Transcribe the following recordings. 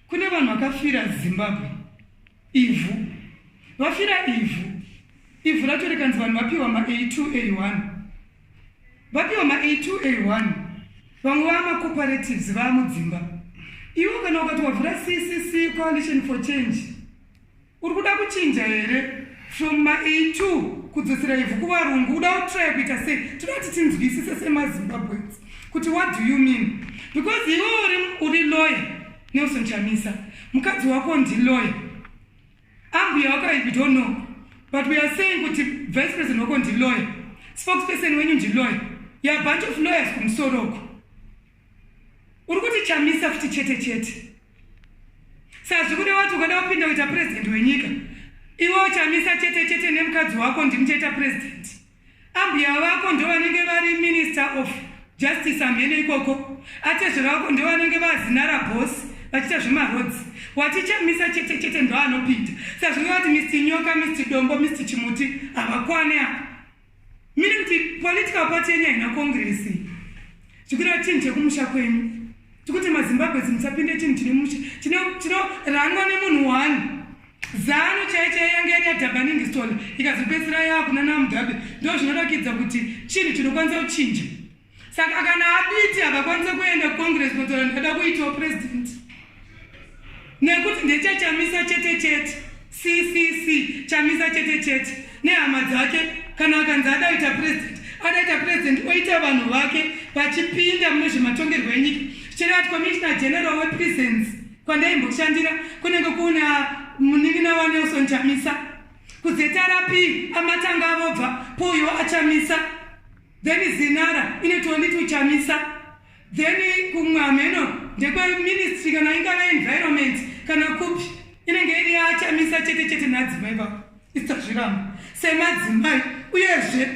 kune vanhu vakafira Zimbabwe ivhu vafira ivhu racho rikanzi vanhu vapiwa ma-A2 A1 vapiwa ma-A2 A1 vamwe vama-cooperatives vamudzimba. Iwo kana ukati wavhura CCC Coalition for Change uri kuda kuchinja here from ma-A2 kudzosera ivhu kuvarungu uda kutraya kuita sei tinoti tinzwisise semazimbabwens kuti what do you mean because iwe uri lawyer Nelson Chamisa mukadzi wako ndi lawyer ambuya wako I don't know but we are saying kuti vice president wako ndi lawyer spokesperson wenyu ndi lawyer ya bunch of lawyers kumsoroko uri kuti Chamisa futi chete sazvi kuda wati ukada kupinda kuita president wenyika iwo Chamisa chete nemukadzi wako ndimuchaita president ambuya wako ndo vanenge vari minister of justice amene ikoko atezvera wako ndo vanenge vazinara boss vachiita zvemarodzi wati Chamisa chete ndo anopinda sazvi kuti Mr Nyoka Mr Dombo Mr Chimuti havakwane apa miri kuti political party yenyu haina kongresi chikuda chinhu chekumusha kwenyu tikuti mazimbabwezi musapinde chinhu chinoranwa nemunhu wani zano chaicho yange yadhabaningi story ikazopedzisira yakuna naMugabe ndo zvinodakidza kuti chinhu chinokwanisa kuchinja saka kana aditi havakwanisa kuenda kucongress kutora ndada kuitawo president nekuti ndecha Chamisa chete CCC Chamisa chete nehama dzake kana akanzi adaita president oita vanhu vake vachipinda mune zvematongerwo enyika zvichirati commissioner general weprisons kwandaimboshandira kunenge kuna munin'ina waNelson Chamisa kuzetarapi amatanga avobva poyo aChamisa then zinara inetonitu Chamisa then kumwameno ndekwe ministry kana ingava environment kana kupi inenge iri yaChamisa chete nadzimai vavo isitazviramba semadzimai uyezve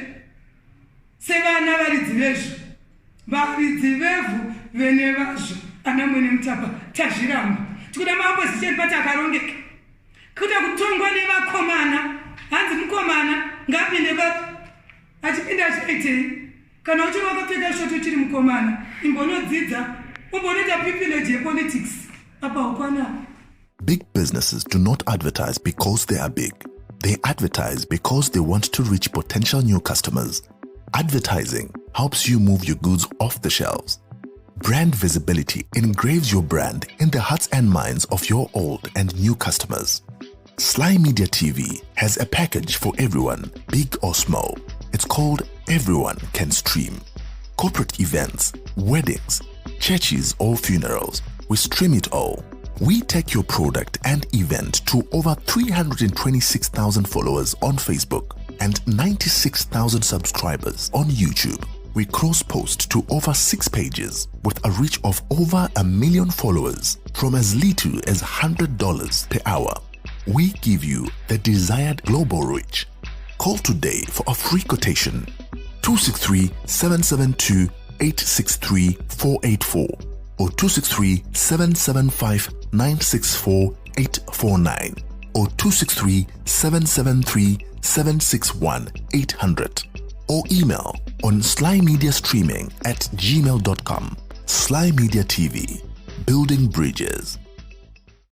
sevana varidzi vevhu vene vazvo ana mwene mutapa tazviramba tikuda maopposition pati akarongeka kuda kutongwa nevakomana hanzi mukomana ngapinde vapi achipinda achiitei kana uchiri wakapfeka shoto uchiri mukomana imbonodzidza umbonoita pipilage yepolitics apa ukwana. Big businesses do not advertise because they are big. They advertise because they want to reach potential new customers. Advertising helps you move your goods off the shelves. Brand visibility engraves your brand in the hearts and minds of your old and new customers. Sly Media TV has a package for everyone, big or small. It's called Everyone Can Stream. Corporate events, weddings, churches or funerals, we stream it all. We take your product and event to over 326,000 followers on Facebook and 96,000 subscribers on YouTube. We cross-post to over 6 pages with a reach of over 1 million followers from as little as $100 per hour. We give you the desired global reach. Call today for a free quotation 263-772-863-484 or 263-775-964-849 or 263-773-761-800 or email on slymediastreaming@gmail.com. Sly Media TV, building bridges.